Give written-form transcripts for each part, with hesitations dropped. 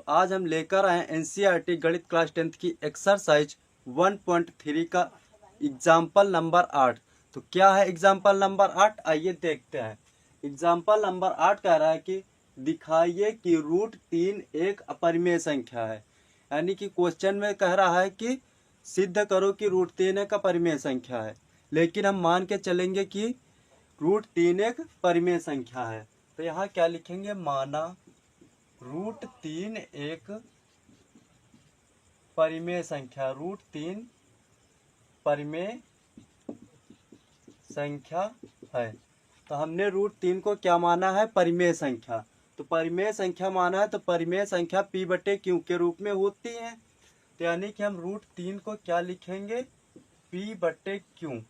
आज हम लेकर आए एनसीईआरटी गणित क्लास 10th की एक्सरसाइज 1.3 का एग्जाम्पल नंबर 8। तो क्या है एग्जाम्पल नंबर 8, आइए देखते हैं। एग्जाम्पल नंबर 8 कह रहा है कि दिखाइए कि √3 एक अपरिमेय संख्या है। यानी कि क्वेश्चन में कह रहा है कि सिद्ध करो कि √3 एक अपरिमेय संख्या है, लेकिन हम मान के चलेंगे कि √3 एक परिमेय संख्या है। तो यहाँ क्या लिखेंगे, माना √3 एक परिमेय संख्या, √3 परिमेय संख्या है। तो हमने √3 को क्या माना है, परिमेय संख्या। तो परिमेय संख्या माना है तो परिमेय संख्या p/q के रूप में होती है। तो यानी कि हम √3 को क्या लिखेंगे, p/q।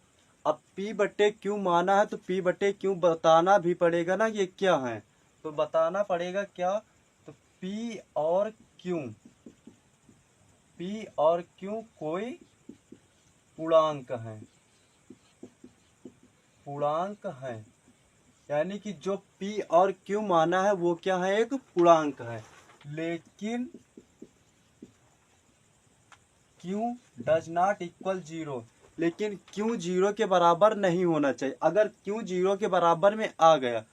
अब p/q माना है तो p/q बताना भी पड़ेगा ना, ये क्या है। तो बताना पड़ेगा क्या, तो p और q कोई पूर्णांक है। यानी कि जो p और q माना है वो क्या है, एक पूर्णांक है। लेकिन q डज नॉट इक्वल 0, लेकिन q 0 के बराबर नहीं होना चाहिए। अगर q 0 के बराबर में आ गया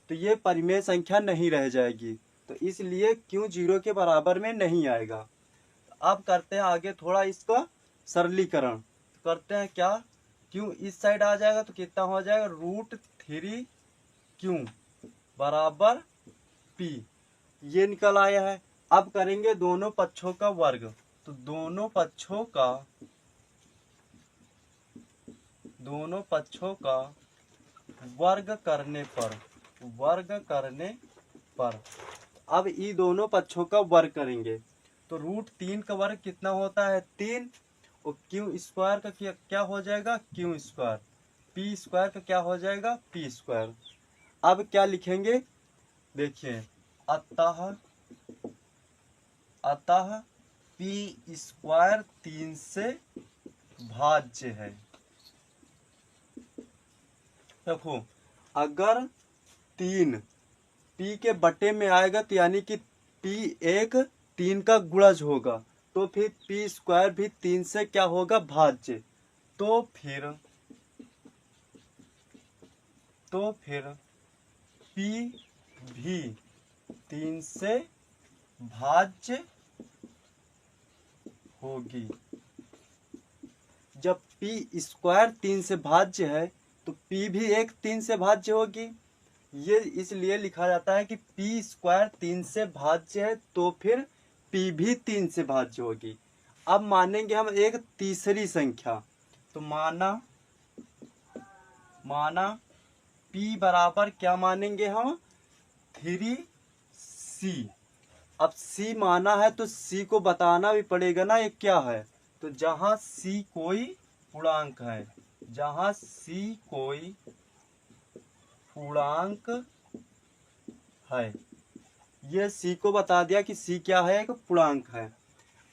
तो ये परिमेय संख्या नहीं रह जाएगी। तो इसलिए q 0 के बराबर में नहीं आएगा। अब करते हैं आगे थोड़ा इसका सरलीकरण। तो करते हैं क्या, q इस साइड आ जाएगा तो कितना हो जाएगा, √3q बराबर p, ये निकल आया है। अब करेंगे दोनों पक्षों का वर्ग। तो दोनों पक्षों का वर्ग करने पर अब ये दोनों पक्षों का वर्ग करेंगे। तो √3 का वर्ग कितना होता है, 3। और q² का क्या हो जाएगा, q²। p² का क्या हो जाएगा, p²। अब क्या लिखेंगे, देखिए, अतः p² 3 से भाज्य है। देखो, अगर 3 p के बटे में आएगा तो यानी कि p एक 3 का गुणज होगा, तो फिर p² भी 3 से क्या होगा, भाज्य। तो फिर p भी 3 से भाज्य होगी। जब p² 3 से भाज्य है तो p भी एक 3 से भाज्य होगी। ये इसलिए लिखा जाता है कि p² 3 से भाज्य है तो फिर p भी 3 से भाज्य होगी। अब मानेंगे हम एक तीसरी संख्या। तो माना p बराबर क्या मानेंगे हम, 3c। अब c माना है तो c को बताना भी पड़ेगा ना, ये क्या है। तो जहां c कोई पूर्णांक है, ये c को बता दिया कि c क्या है, एक पूर्णांक है।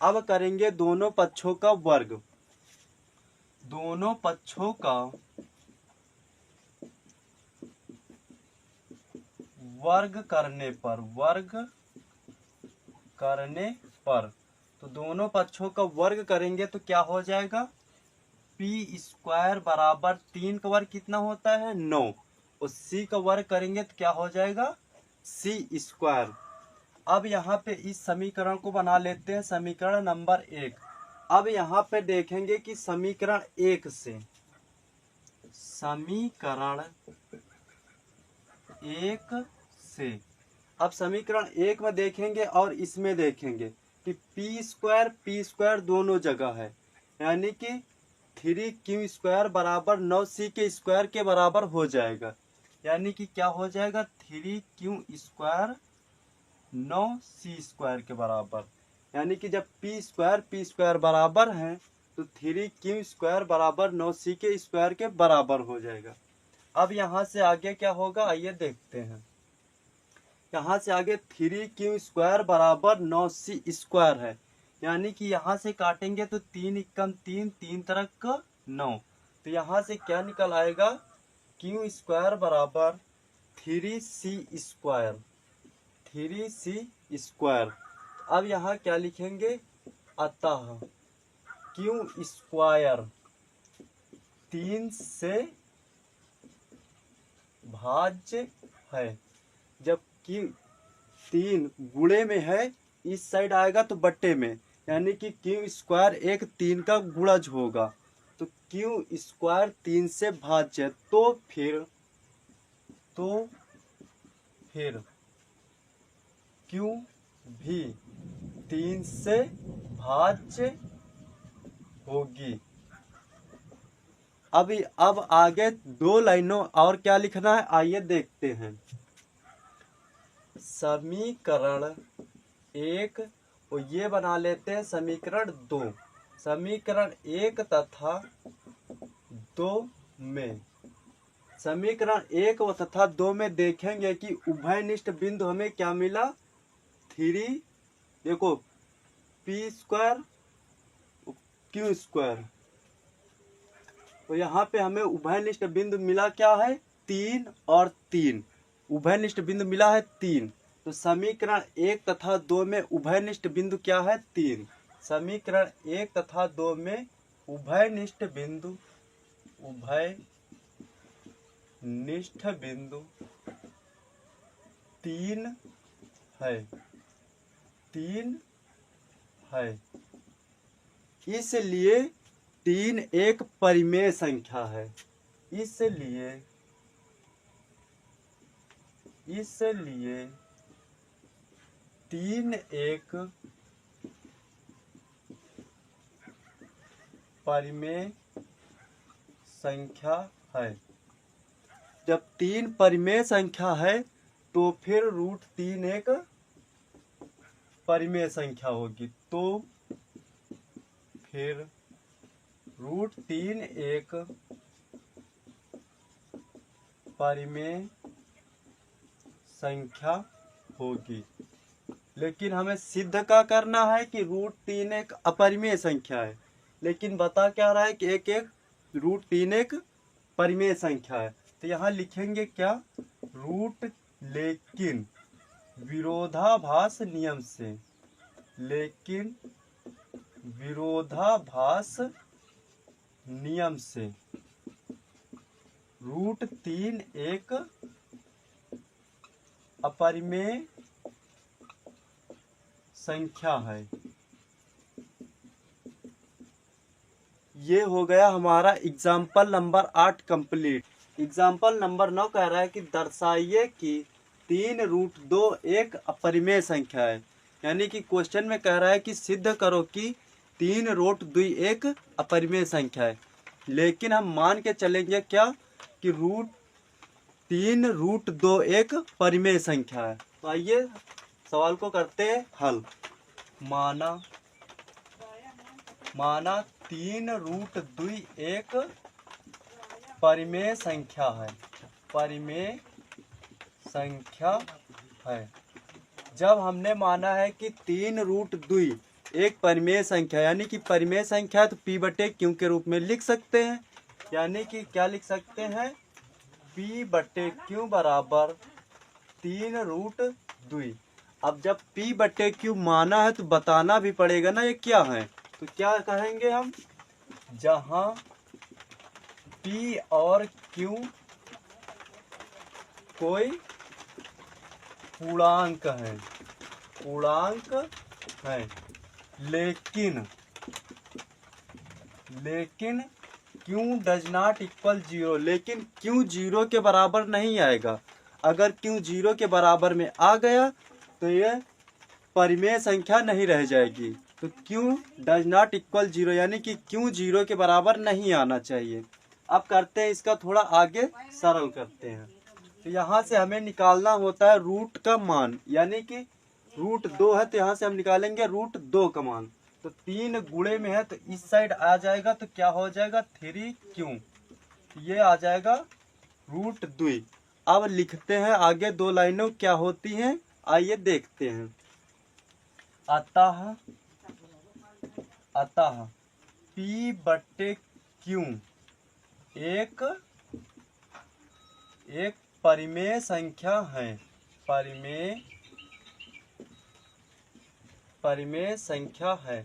अब करेंगे दोनों पक्षों का वर्ग। दोनों पक्षों का वर्ग करने पर तो दोनों पक्षों का वर्ग करेंगे तो क्या हो जाएगा, p² बराबर 3 का वर्ग कितना होता है, 9। और c का वर्ग करेंगे तो क्या हो जाएगा, c²। अब यहाँ पे इस समीकरण को बना लेते हैं, समीकरण नंबर 1। अब यहाँ पे देखेंगे कि समीकरण 1 से अब समीकरण 1 में देखेंगे और इसमें देखेंगे कि p² दोनों जगह है। यानी कि 3q² बराबर 9c के स्क्वायर के बराबर हो जाएगा। यानी कि क्या हो जाएगा, 3q² 9c² के बराबर। यानी कि जब p² बराबर है तो 3q² बराबर 9c के स्क्वायर के बराबर हो जाएगा। अब यहाँ से आगे क्या होगा, आइए देखते हैं। यहाँ से आगे 3q² बराबर 9c² है। यानी कि यहाँ से काटेंगे तो 3 एकम 3, 3 तरह का 9। तो यहाँ से क्या निकल आएगा, q² बराबर 3c²। अब यहाँ क्या लिखेंगे, अतः क्यू स्क्वायर 3 से भाज्य है। जब क्यू 3 गुणे में है, इस साइड आएगा तो बट्टे में, यानी कि क्यू स्क्वायर एक 3 का गुणज होगा। तो क्यू स्क्वायर 3 से भाज्य, तो फिर क्यू भी 3 से भाज्य होगी। अब आगे 2 लाइनों और क्या लिखना है, आइए देखते हैं। समीकरण 1 और ये बना लेते हैं समीकरण 2। समीकरण 1 तथा 2 में, समीकरण 1 तथा 2 में देखेंगे कि उभयनिष्ठ बिंदु हमें क्या मिला, 3, देखो पी स्क्वायर क्यू स्क्वायर, तो यहाँ पे हमें उभयनिष्ठ बिंदु मिला क्या है, 3 और 3, उभयनिष्ठ बिंदु मिला है 3। तो समीकरण 1 तथा 2 में उभयनिष्ठ बिंदु क्या है, 3। समीकरण 1 तथा 2 में उभयनिष्ठ बिंदु 3 है, 3 है। इसलिए 3 एक परिमेय संख्या है। इसलिए 3 एक परिमेय संख्या है। जब 3 परिमेय संख्या है तो फिर √3 एक परिमेय संख्या होगी, तो फिर √3 एक परिमेय संख्या होगी। लेकिन हमें सिद्ध क्या करना है कि √3 एक अपरिमेय संख्या है, लेकिन बता क्या रहा है कि एक √3 एक परिमेय संख्या है। तो यहाँ लिखेंगे क्या, लेकिन विरोधाभास नियम से, लेकिन विरोधाभास नियम से √3 एक अपरिमेय संख्या है। ये हो गया हमारा example number 8 complete. Example number 9 कह रहा है कि दर्शाइए कि 3√2 एक अपरिमेय संख्या है। यानी कि क्वेश्चन में कह रहा है कि सिद्ध करो कि 3√2 एक अपरिमेय संख्या है। लेकिन हम मान के चलेंगे क्या कि 3√2 एक परिमेय संख्या है। तो आइए सवाल को करते हैं हल। माना 3√2 एक परिमेय संख्या है, परिमेय संख्या है। जब हमने माना है कि 3√2 एक परिमेय संख्या, यानी कि परिमेय संख्या है, तो P/Q के रूप में लिख सकते हैं। यानी कि क्या लिख सकते हैं, P/Q बराबर 3√2। अब जब P/Q माना है तो बताना भी पड़ेगा ना ये क्या है। तो क्या कहेंगे हम, जहां P और Q कोई पूर्णांक है, लेकिन Q डज नॉट इक्वल 0, लेकिन Q 0 के बराबर नहीं आएगा। अगर Q 0 के बराबर में आ गया तो ये परिमेय संख्या नहीं रह जाएगी। तो Q डज नॉट इक्वल 0, यानी कि Q 0 के बराबर नहीं आना चाहिए। अब करते हैं इसका थोड़ा आगे सरल करते हैं। तो यहाँ से हमें निकालना होता है रूट का मान, यानी कि √2 है तो यहाँ से हम निकालेंगे √2 का मान। तो 3 गुणे में है तो इस साइड आ जाएगा, तो क्या हो जाएगा 3Q, ये आ जाएगा √2। अब लिखते हैं आगे 2 लाइनों क्या होती हैं, आइए देखते हैं। अतः P/Q एक परिमेय संख्या है, परिमेय संख्या है।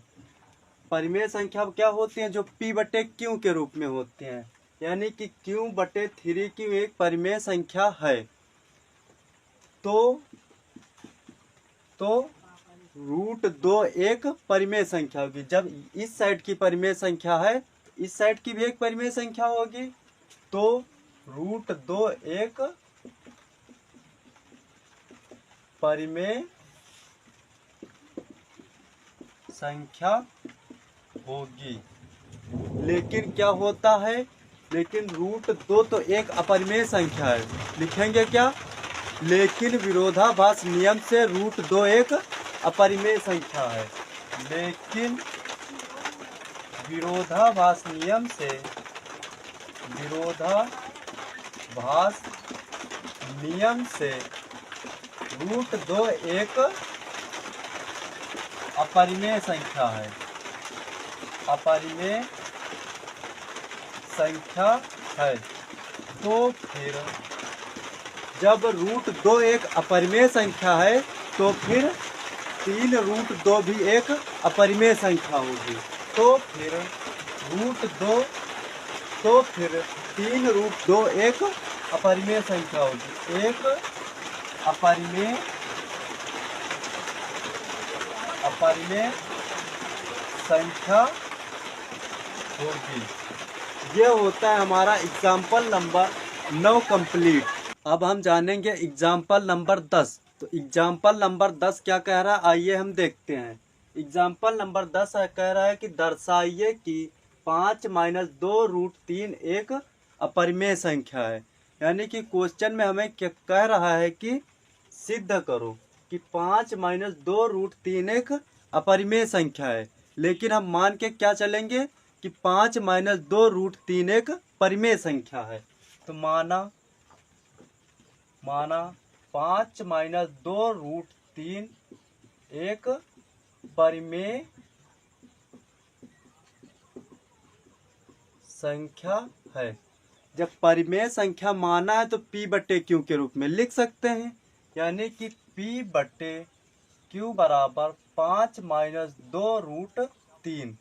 परिमेय संख्या क्या होती हैं? जो P बटे Q के रूप में होती हैं, यानी कि Q बटे 3Q एक परिमेय संख्या है। तो √2 एक परिमेय संख्या होगी। जब इस साइड की परिमेय संख्या है, इस साइड की भी एक परिमेय संख्या होगी, तो √2 एक परिमेय संख्या होगी। लेकिन क्या होता है? लेकिन √2 तो एक अपरिमेय संख्या है। लिखेंगे क्या? लेकिन विरोधाभास नियम से √2 एक अपरिमेय संख्या है। लेकिन विरोधाभास नियम से √2 एक अपरिमेय संख्या है। अपरिमेय संख्या है। तो फिर जब √2 एक अपरिमेय संख्या है, तो फिर 3√2 भी एक अपरिमेय संख्या होगी। तो फिर 3√2 एक अपरिमेय संख्या होगी। एक अपरिमेय संख्या होगी। ये होता है हमारा एग्जाम्पल नंबर 9 कंप्लीट। अब हम जानेंगे एग्जाम्पल नंबर 10। तो एग्जाम्पल नंबर 10 क्या कह रहा है, आइए हम देखते हैं। एग्जाम्पल नंबर 10 कह रहा है कि दर्शाइए कि 5 - 2√3 एक अपरिमेय संख्या है। यानी कि क्वेश्चन में हमें क्या कह रहा है कि सिद्ध करो कि 5 - 2√3 एक अपरिमेय संख्या है। लेकिन हम मान के क्या चलेंगे कि 5 - 2√3 एक परिमेय संख्या है। तो माना 5 - 2√3 एक परिमेय संख्या है। जब परिमेय संख्या माना है तो P बटे Q के रूप में लिख सकते हैं। यानी कि P बटे Q बराबर 5 - 2√3।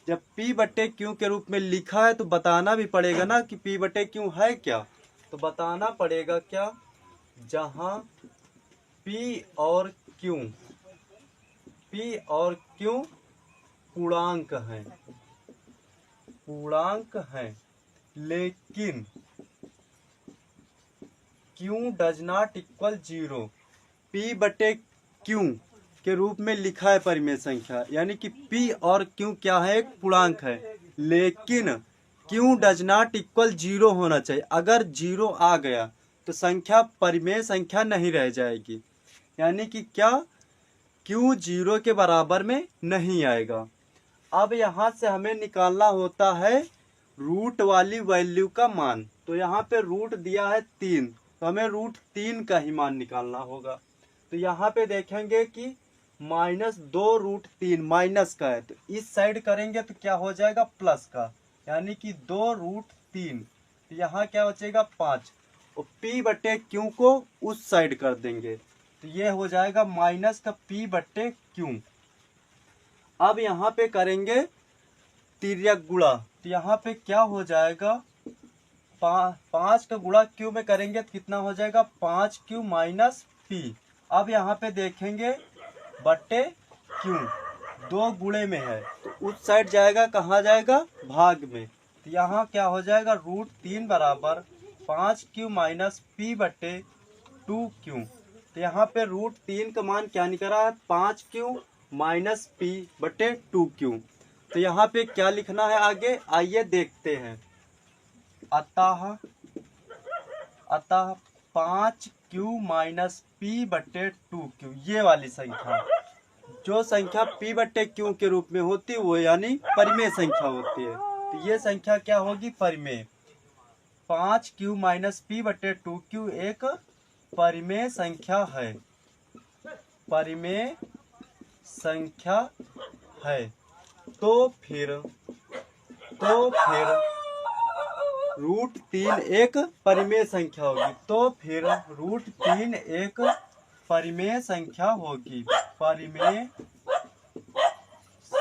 जब P बटे Q के रूप में लिखा है तो बताना भी पड़ेगा ना कि P बटे Q है क्या। तो बताना पड़ेगा क्या, जहाँ P और Q पूर्णांक हैं, लेकिन Q does not equal 0। P बटे Q के रूप में लिखा है परिमेय संख्या, यानी कि P और Q क्या है? एक पूर्णांक है। लेकिन Q डज नॉट इक्वल 0 होना चाहिए। अगर 0 आ गया तो संख्या परिमेय संख्या नहीं रह जाएगी। यानी कि क्या, Q 0 के बराबर में नहीं आएगा। अब यहाँ से हमें निकालना होता है रूट वाली वैल्यू का मान। तो यहाँ पे रूट दिया है 3, तो हमें √3 का ही मान निकालना होगा। तो यहाँ पे देखेंगे कि -2√3 माइनस का है, तो इस साइड करेंगे तो क्या हो जाएगा? प्लस का, यानी कि 2√3। तो यहाँ क्या बचेगा? 5। और P बटे Q को उस साइड कर देंगे, तो ये हो जाएगा माइनस का P बटे Q। अब यहाँ पे करेंगे तिर्यक गुणा, तो यहाँ पे क्या हो जाएगा? 5 का गुणा Q में करेंगे तो कितना हो जाएगा? 5Q minus P। अब यहाँ पे देखेंगे बटे Q 2 गुणे में है, तो उस साइड जाएगा, कहाँ जाएगा? भाग में। तो यहाँ क्या हो जाएगा? √3 बराबर 5Q माइनस P बटे 2Q। तो यहाँ पे √3 का मान क्या निकला है? 5Q माइनस P बटे 2Q। तो यहाँ पे क्या लिखना है आगे, आइए देखते हैं। अतः 5Q माइनस P बटे 2Q, ये वाली संख्या, जो संख्या P बटे Q के रूप में होती है वो यानी परिमेय संख्या होती है। तो ये संख्या क्या होगी? परिमेय। 5Q माइनस P बटे 2Q एक परिमेय संख्या है। परिमेय संख्या है। तो फिर √3 एक परिमेय संख्या होगी। तो फिर √3 एक परिमेय संख्या होगी। परिमेय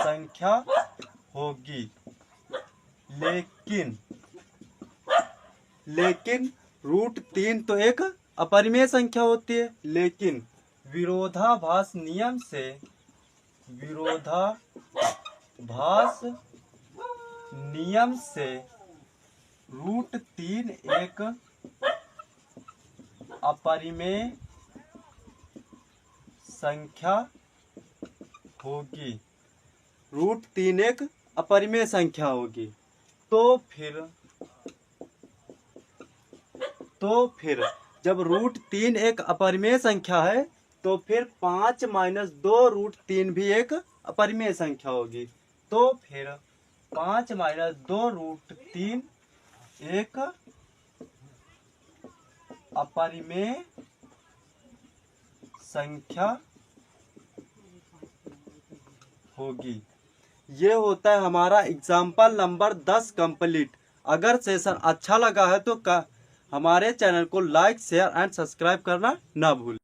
संख्या होगी। लेकिन √3 तो एक अपरिमेय संख्या होती है, लेकिन विरोधाभास नियम से √3 एक अपरिमेय संख्या होगी। √3 एक अपरिमेय संख्या होगी। तो फिर जब √3 एक अपरिमेय संख्या है तो फिर 5 - 2 √3 भी एक अपरिमेय संख्या होगी। तो फिर 5 - 2 √3 एक अपरिमेय संख्या होगी। ये होता है हमारा एग्जाम्पल नंबर 10 कंप्लीट। अगर सेशन अच्छा लगा है तो हमारे चैनल को लाइक, शेयर एंड सब्सक्राइब करना ना भूलें।